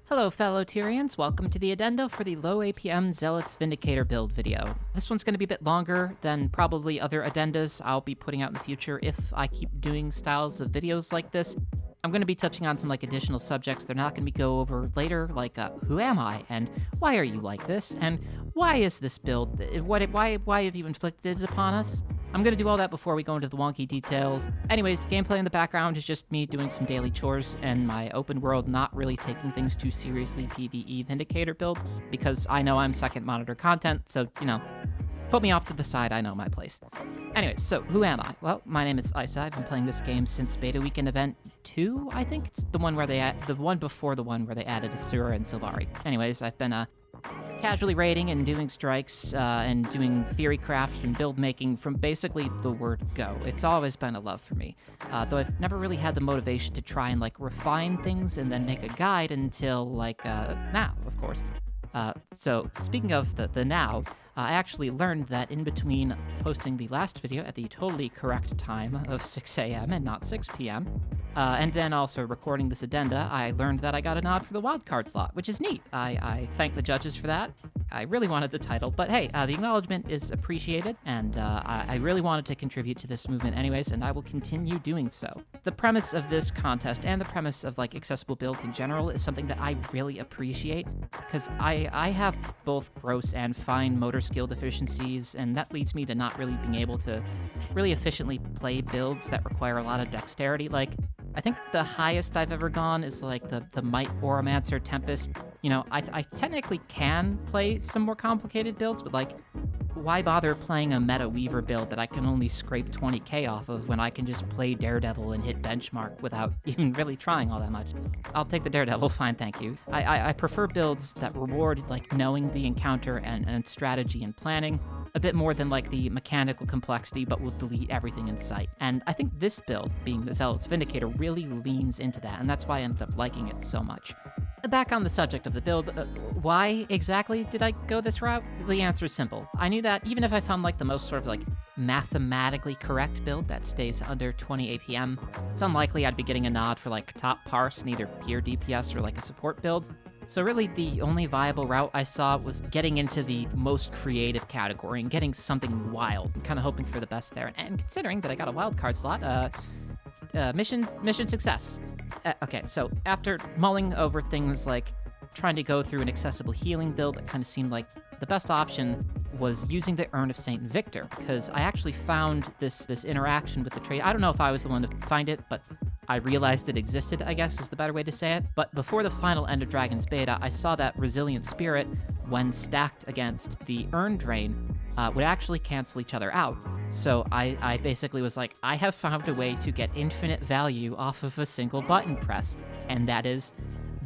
Hello fellow Tyrians, welcome to the Addendum for the low APM Zealots Vindicator build video. This one's going to be a bit longer than probably other addendas I'll be putting out in the future if I keep doing styles of videos like this. I'm going to be touching on some additional subjects they're not going to go over later, like who am I, and why are you like this, and why is this build, why have you inflicted it upon us? I'm going to do all that before we go into the wonky details. Anyways, gameplay in the background is just me doing some daily chores and my open world not really taking things too seriously PvE Vindicator build, because I know I'm second monitor content, so, put me off to the side, I know my place. Anyways, so who am I? Well, my name is Isa. I've been playing this game since Beta Weekend Event 2, I think. It's the one where the one before the one where they added Asura and Sylvari. Anyways, I've been casually raiding and doing strikes and doing theory craft and build making from basically the word go. It's always been a love for me, though I've never really had the motivation to try and refine things and then make a guide until now, of course. So speaking of the now, I actually learned that in between posting the last video at the totally correct time of 6 a.m. and not 6 p.m., and then also recording this addenda, I learned that I got a nod for the wildcard slot, which is neat. I thank the judges for that. I really wanted the title, but hey, the acknowledgement is appreciated, and I really wanted to contribute to this movement anyways, and I will continue doing so. The premise of this contest and the premise of accessible builds in general is something that I really appreciate, because I have both gross and fine motor skill deficiencies, and that leads me to not really being able to really efficiently play builds that require a lot of dexterity. I think the highest I've ever gone is the Might Oromancer Tempest. I technically can play some more complicated builds, but why bother playing a Meta Weaver build that I can only scrape 20k off of when I can just play Daredevil and hit benchmark without even really trying all that much? I'll take the Daredevil, fine, thank you. I prefer builds that reward knowing the encounter and strategy and planning a bit more than the mechanical complexity, but will delete everything in sight. And I think this build, being the Zealot's Vindicator, really leans into that, and that's why I ended up liking it so much. Back on the subject of the build, why exactly did I go this route? The answer is simple. I knew that even if I found the most mathematically correct build that stays under 20 APM, it's unlikely I'd be getting a nod for top parse in either pure DPS or a support build. So really the only viable route I saw was getting into the most creative category and getting something wild, and kind of hoping for the best there. And considering that I got a wildcard slot, mission success. Okay, so after mulling over things trying to go through an accessible healing build, that kind of seemed like the best option was using the Urn of St. Victor, because I actually found this interaction with the trait. I don't know if I was the one to find it, but I realized it existed, I guess is the better way to say it. But before the final End of Dragons beta, I saw that Resilient Spirit, when stacked against the Urn Drain, would actually cancel each other out. So I basically was I have found a way to get infinite value off of a single button press, and that is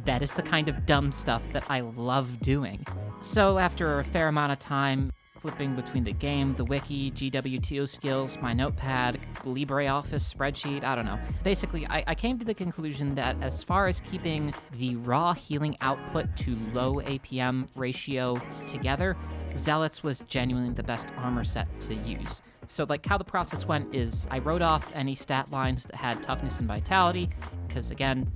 the kind of dumb stuff that I love doing. So after a fair amount of time flipping between the game, the wiki, GWTO skills, my notepad, LibreOffice spreadsheet, I don't know. Basically, I came to the conclusion that as far as keeping the raw healing output to low APM ratio together, Zealots was genuinely the best armor set to use. So how the process went is I wrote off any stat lines that had toughness and vitality, because again,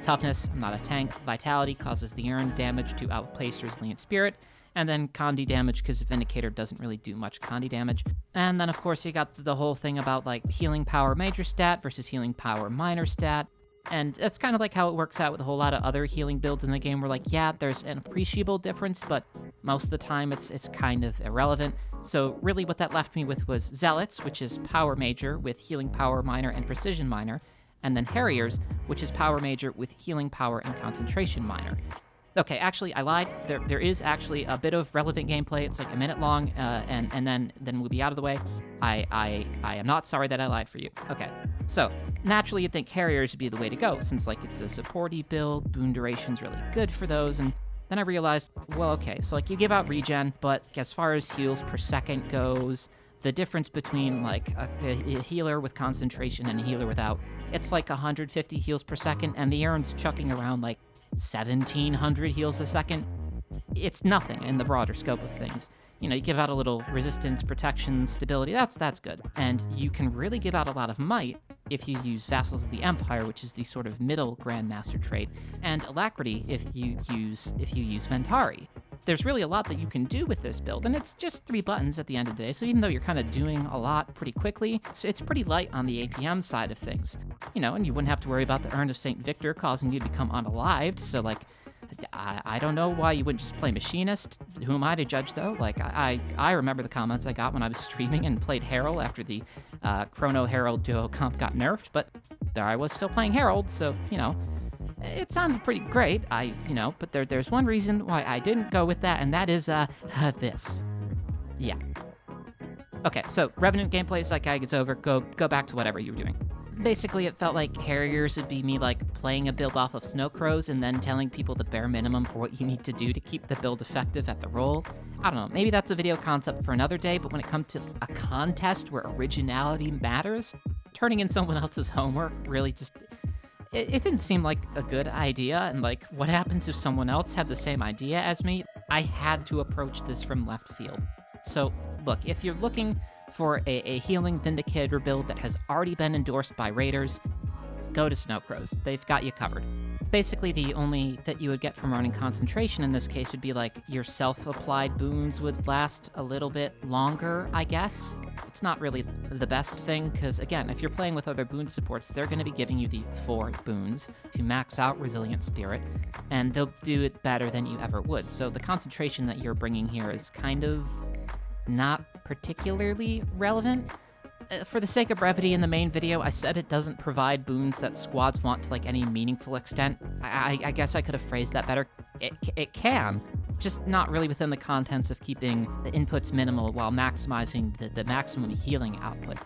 toughness, I'm not a tank, vitality causes the urn damage to outplace Resilient Spirit, and then Condi damage, because Vindicator doesn't really do much Condi damage. And then, of course, you got the whole thing about, healing power major stat versus healing power minor stat. And that's kind of how it works out with a whole lot of other healing builds in the game, where, yeah, there's an appreciable difference, but most of the time it's kind of irrelevant. So really what that left me with was Zealots, which is power major with healing power minor and precision minor, and then Harriers, which is power major with healing power and concentration minor. Okay, actually, I lied. There is actually a bit of relevant gameplay. It's a minute long, and then we'll be out of the way. I am not sorry that I lied for you. Okay, so naturally you'd think Harriers would be the way to go, since it's a supporty build, boon duration's really good for those, and then I realized, well, okay, so you give out regen, but as far as heals per second goes, the difference between a healer with concentration and a healer without, it's 150 heals per second, and the Urn's chucking around 1,700 heals a second. It's nothing in the broader scope of things. You give out a little resistance, protection, stability, that's good. And you can really give out a lot of might if you use Vassals of the Empire, which is the sort of middle Grandmaster trait, and Alacrity if you use Ventari. There's really a lot that you can do with this build, and it's just 3 buttons at the end of the day, so even though you're kind of doing a lot pretty quickly, it's pretty light on the APM side of things. You know, and you wouldn't have to worry about the Urn of St. Victor causing you to become unalived, so, like, I don't know why you wouldn't just play Machinist. Who am I to judge, though? Like, I remember the comments I got when I was streaming and played Herald after the Chrono Herald duo comp got nerfed, but there I was still playing Herald, so, you know, it sounded pretty great, but there's one reason why I didn't go with that, and that is, this. Yeah. Okay, so Revenant gameplay Psychic is over. Go back to whatever you were doing. Basically, it felt like Harriers would be me, like, playing a build off of Snow Crows and then telling people the bare minimum for what you need to do to keep the build effective at the roll. I don't know, maybe that's a video concept for another day, but when it comes to a contest where originality matters, turning in someone else's homework really just... It didn't seem like a good idea, and, like, what happens if someone else had the same idea as me? I had to approach this from left field. So, look, if you're looking for a healing Vindicator build that has already been endorsed by raiders, go to Snow Crows. They've got you covered. Basically, the only that you would get from running concentration in this case would be, like, your self-applied boons would last a little bit longer, I guess. It's not really the best thing, because, again, if you're playing with other boon supports, they're going to be giving you the 4 boons to max out Resilient Spirit, and they'll do it better than you ever would. So the concentration that you're bringing here is kind of not particularly relevant. For the sake of brevity in the main video, I said it doesn't provide boons that squads want to, like, any meaningful extent. I guess I could have phrased that better. It can, just not really within the contents of keeping the inputs minimal while maximizing the maximum healing output.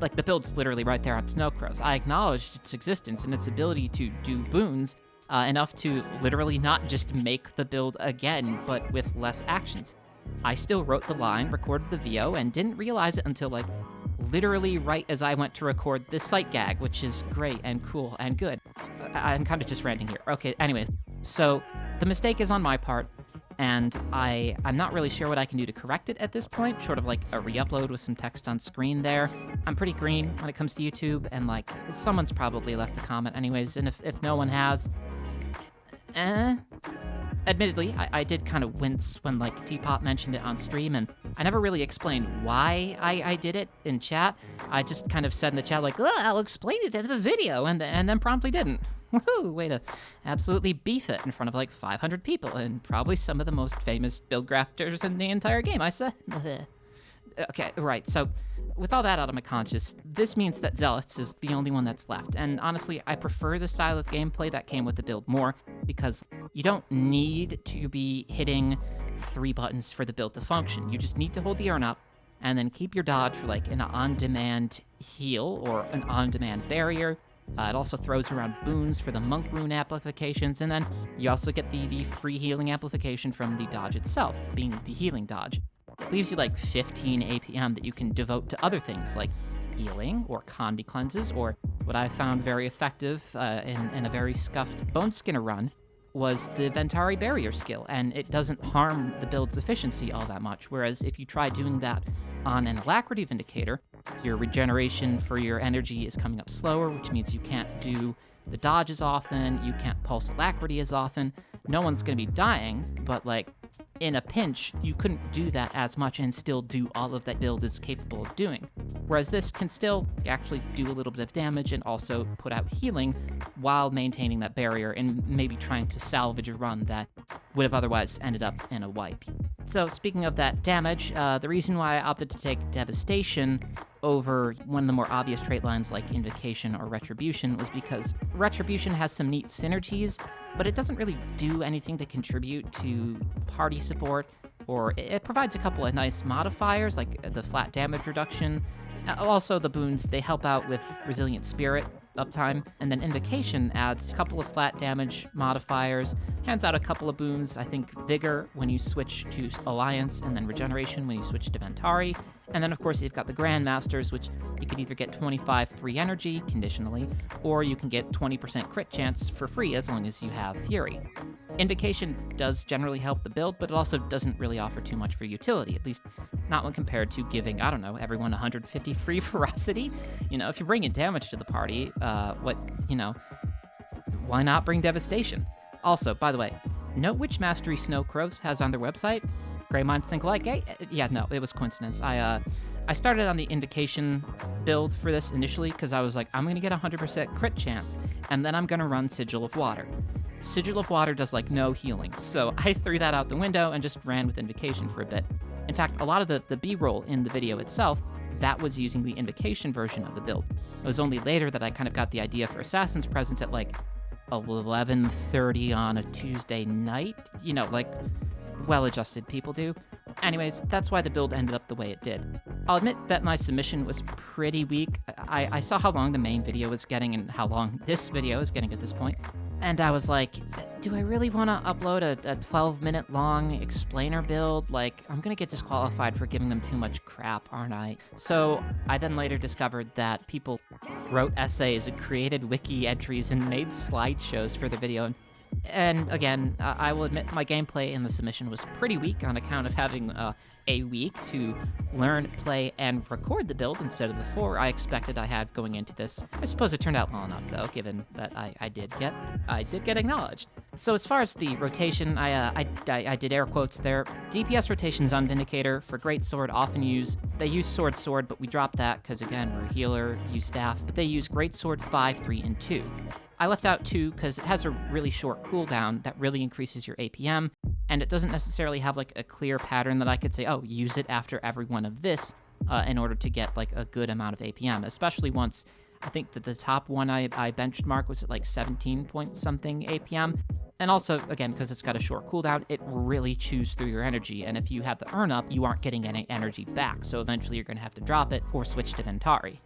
Like, the build's literally right there on Snow Crows. I acknowledged its existence and its ability to do boons enough to literally not just make the build again, but with less actions. I still wrote the line, recorded the VO, and didn't realize it until, like, literally right as I went to record this sight gag, which is great and cool and good. I'm kind of just ranting here. Okay, anyways, so the mistake is on my part, and I'm not really sure what I can do to correct it at this point, short of, like, a re-upload with some text on screen there. I'm pretty green when it comes to YouTube, and, like, someone's probably left a comment anyways, and if no one has, Admittedly, I did kind of wince when, like, T-Pop mentioned it on stream, and I never really explained why I did it in chat. I just kind of said in the chat, like, I'll explain it in the video, and then promptly didn't. Woohoo! Way to absolutely beef it in front of, like, 500 people, and probably some of the most famous build grafters in the entire game, I said. Okay, right, so with all that out of my conscience, this means that Zealots is the only one that's left, and honestly, I prefer the style of gameplay that came with the build more, because you don't need to be hitting 3 buttons for the build to function. You just need to hold the urn up, and then keep your dodge for, like, an on-demand heal, or an on-demand barrier. It also throws around boons for the monk rune amplifications, and then you also get the free healing amplification from the dodge itself, being the healing dodge. It leaves you like 15 APM that you can devote to other things like healing or Condi cleanses, or what I found very effective in a very scuffed Bone Skinner run was the Ventari barrier skill, and it doesn't harm the build's efficiency all that much, whereas if you try doing that on an Alacrity Vindicator, your regeneration for your energy is coming up slower, which means you can't do the dodge as often, you can't pulse Alacrity as often. No one's going to be dying, but, like, in a pinch, you couldn't do that as much and still do all of that build is capable of doing. Whereas this can still actually do a little bit of damage and also put out healing while maintaining that barrier and maybe trying to salvage a run that would have otherwise ended up in a wipe. So speaking of that damage, the reason why I opted to take Devastation over one of the more obvious trait lines like Invocation or Retribution was because Retribution has some neat synergies, but it doesn't really do anything to contribute to party support, or it provides a couple of nice modifiers like the flat damage reduction. Also, the boons, they help out with Resilient Spirit uptime, and then Invocation adds a couple of flat damage modifiers, hands out a couple of boons, I think Vigor when you switch to Alliance, and then Regeneration when you switch to Ventari. And then, of course, you've got the Grandmasters, which you can either get 25 free energy, conditionally, or you can get 20% crit chance for free as long as you have Fury. Invocation does generally help the build, but it also doesn't really offer too much for utility, at least not when compared to giving, I don't know, everyone 150 free ferocity. If you're bringing damage to the party, why not bring devastation? Also, by the way, note which mastery Snow Crows has on their website. Gray minds think alike. Yeah, no, it was coincidence. I started on the Invocation build for this initially because I was like, I'm going to get a 100% crit chance, and then I'm going to run Sigil of Water. Sigil of Water does, no healing, so I threw that out the window and just ran with Invocation for a bit. In fact, a lot of the B-roll in the video itself, that was using the Invocation version of the build. It was only later that I kind of got the idea for Assassin's Presence at, 11:30 on a Tuesday night, well-adjusted people do. Anyways, that's why the build ended up the way it did. I'll admit that my submission was pretty weak. I saw how long the main video was getting and how long this video is getting at this point, and I was like, do I really want to upload a 12-minute long explainer build? I'm gonna get disqualified for giving them too much crap, aren't I? So I then later discovered that people wrote essays and created wiki entries and made slideshows for the video. And again, I will admit my gameplay in the submission was pretty weak on account of having a week to learn, play, and record the build instead of the 4 I expected I had going into this. I suppose it turned out well enough, though, given that I did get acknowledged. So as far as the rotation, I did air quotes there. DPS rotations on Vindicator for Greatsword often they use Sword, but we dropped that because, again, we're a healer, use staff, but they use Greatsword 5, 3, and 2. I left out 2 because it has a really short cooldown that really increases your APM, and it doesn't necessarily have a clear pattern that I could say, oh, use it after every one of this in order to get a good amount of APM, especially once I think that the top one I benchmarked was at 17 point something APM. And also, again, because it's got a short cooldown, it really chews through your energy, and if you have the earn up, you aren't getting any energy back, so eventually you're going to have to drop it or switch to Ventari.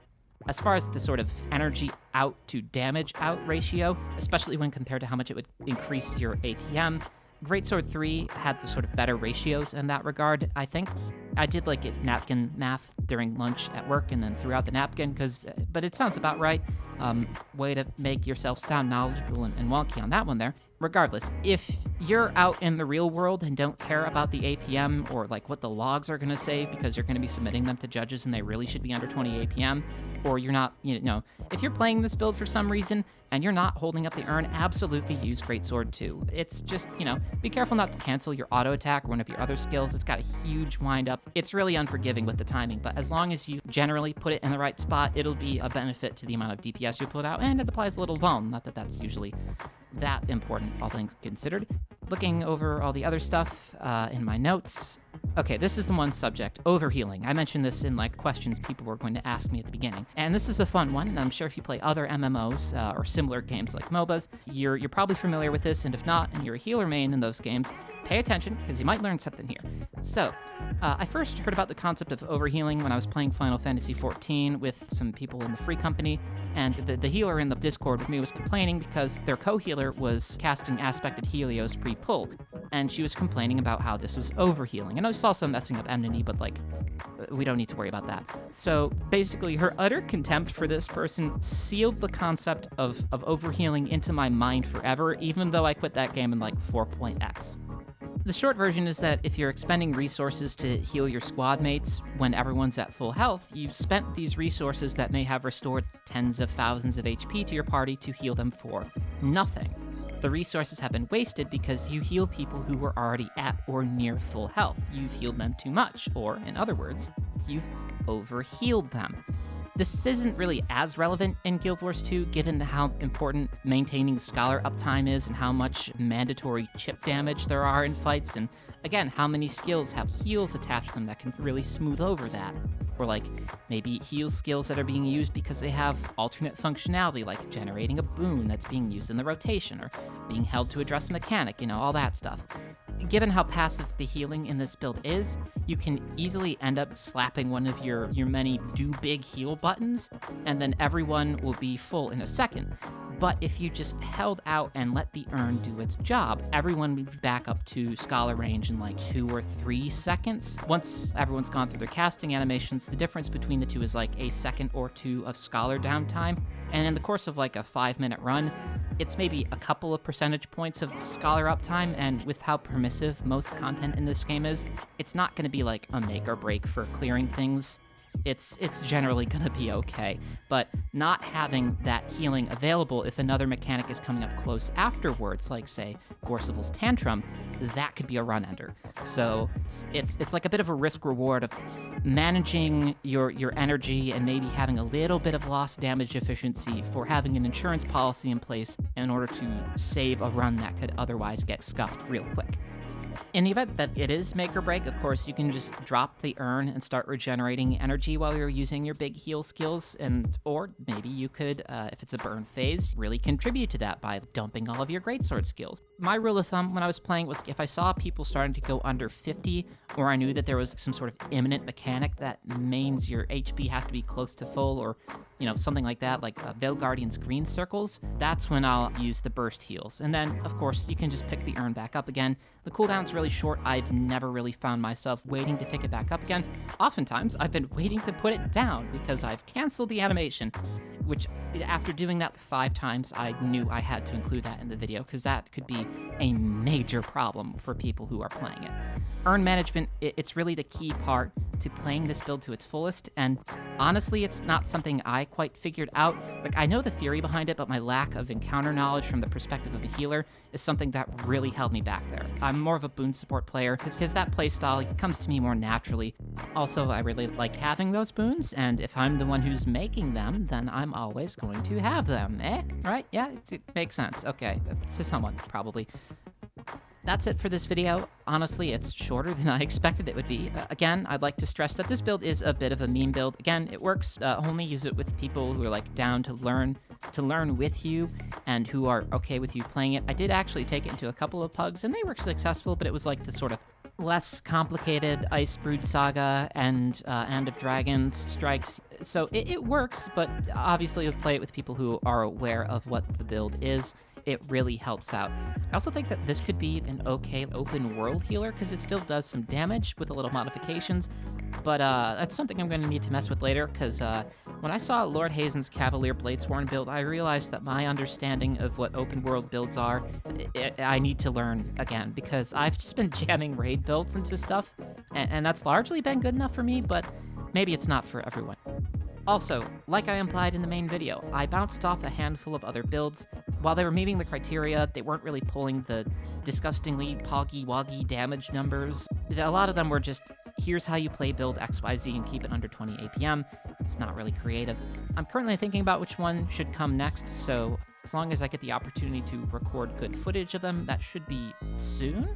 As far as the sort of energy out to damage out ratio, especially when compared to how much it would increase your APM, Greatsword 3 had the sort of better ratios in that regard, I think. I did napkin math during lunch at work and then throughout the napkin, but it sounds about right. Way to make yourself sound knowledgeable and wonky on that one there. Regardless, if you're out in the real world and don't care about the APM or what the logs are going to say because you're going to be submitting them to judges and they really should be under 20 APM, or you're not, if you're playing this build for some reason and you're not holding up the urn, absolutely use Greatsword 2. It's just, be careful not to cancel your auto attack or one of your other skills. It's got a huge wind up. It's really unforgiving with the timing, but as long as you generally put it in the right spot, it'll be a benefit to the amount of DPS you put out, and it applies a little vuln. Not that that's usually that important, all things considered. Looking over all the other stuff in my notes. Okay, this is the one subject, overhealing. I mentioned this in questions people were going to ask me at the beginning. And this is a fun one, and I'm sure if you play other MMOs or similar games like MOBAs, you're probably familiar with this, and if not, and you're a healer main in those games, pay attention, because you might learn something here. So, I first heard about the concept of overhealing when I was playing Final Fantasy XIV with some people in the Free Company, and the healer in the Discord with me was complaining because their co-healer was casting Aspected Helios pre-pull, and she was complaining about how this was overhealing. And I was also messing up enmity, but we don't need to worry about that. So basically, her utter contempt for this person sealed the concept of overhealing into my mind forever, even though I quit that game in 4.x. The short version is that if you're expending resources to heal your squad mates when everyone's at full health, you've spent these resources that may have restored tens of thousands of HP to your party to heal them for nothing. The resources have been wasted because you heal people who were already at or near full health. You've healed them too much, or, in other words, you've overhealed them. This isn't really as relevant in Guild Wars 2, given how important maintaining scholar uptime is and how much mandatory chip damage there are in fights, and again, how many skills have heals attached to them that can really smooth over that. Or maybe heal skills that are being used because they have alternate functionality, like generating a boon that's being used in the rotation, or being held to address a mechanic, all that stuff. Given how passive the healing in this build is, you can easily end up slapping one of your many do big heal buttons, and then everyone will be full in a second. But if you just held out and let the urn do its job, everyone would be back up to scholar range in like 2 or 3 seconds. Once everyone's gone through their casting animations, the difference between the two is like a second or two of scholar downtime. And in the course of like a 5-minute run, it's maybe a couple of percentage points of scholar uptime, and with how permissive most content in this game is, it's not going to be like a make or break for clearing things. It's generally going to be okay, but not having that healing available if another mechanic is coming up close afterwards, like, say, Gorcival's Tantrum, that could be a run-ender. So it's like a bit of a risk-reward of managing your energy and maybe having a little bit of lost damage efficiency for having an insurance policy in place in order to save a run that could otherwise get scuffed real quick. In the event that it is make or break, of course, you can just drop the urn and start regenerating energy while you're using your big heal skills, or maybe you could, if it's a burn phase, really contribute to that by dumping all of your greatsword skills. My rule of thumb when I was playing was if I saw people starting to go under 50, or I knew that there was some sort of imminent mechanic that means your HP has to be close to full, or something like that, like Veil Guardian's green circles, that's when I'll use the burst heals. And then, of course, you can just pick the urn back up again. The cooldown's really short. I've never really found myself waiting to pick it back up again. Oftentimes, I've been waiting to put it down because I've canceled the animation, which after doing that 5 times, I knew I had to include that in the video because that could be a major problem for people who are playing it. Urn management, it's really the key part to playing this build to its fullest, and honestly, it's not something I quite figured out. Like, I know the theory behind it, but my lack of encounter knowledge from the perspective of a healer is something that really held me back there. I'm more of a boon support player, because that playstyle comes to me more naturally. Also, I really like having those boons, and if I'm the one who's making them, then I'm always going to have them, Right? Yeah, it makes sense. Okay, to someone, probably. That's it for this video. Honestly, it's shorter than I expected it would be. Again, I'd like to stress that this build is a bit of a meme build. Again, it works. Only use it with people who are like down to learn with you and who are okay with you playing it. I did actually take it into a couple of pugs, and they were successful, but it was like the sort of less complicated Ice Brood Saga and End of Dragons strikes. So it works, but obviously play it with people who are aware of what the build is. It really helps out. I also think that this could be an okay open world healer because it still does some damage with a little modifications, but that's something I'm going to need to mess with later because when I saw Lord Hazen's Cavalier Bladesworn build, I realized that my understanding of what open world builds are, I need to learn again because I've just been jamming raid builds into stuff, and that's largely been good enough for me, but maybe it's not for everyone. Also, like I implied in the main video, I bounced off a handful of other builds. While they were meeting the criteria, they weren't really pulling the disgustingly poggy-woggy damage numbers. A lot of them were just, here's how you play build XYZ and keep it under 20 APM. It's not really creative. I'm currently thinking about which one should come next, so as long as I get the opportunity to record good footage of them, that should be soon.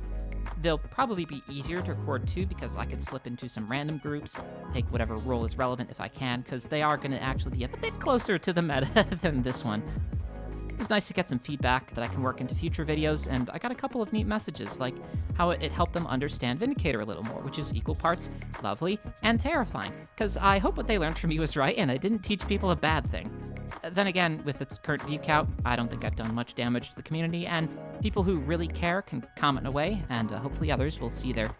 They'll probably be easier to record too because I could slip into some random groups, take whatever role is relevant if I can, because they are going to actually be a bit closer to the meta than this one. It was nice to get some feedback that I can work into future videos, and I got a couple of neat messages, like how it helped them understand Vindicator a little more, which is equal parts lovely and terrifying, because I hope what they learned from me was right and I didn't teach people a bad thing. Then again, with its current view count, I don't think I've done much damage to the community, and people who really care can comment away, and hopefully others will see their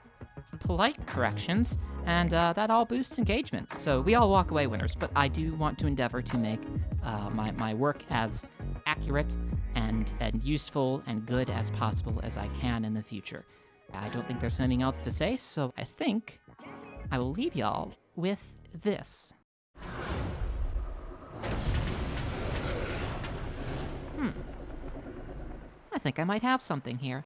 polite corrections, and that all boosts engagement. So we all walk away winners, but I do want to endeavor to make my work as accurate and useful and good as possible as I can in the future. I don't think there's anything else to say, so I think I will leave y'all with this. I think I might have something here.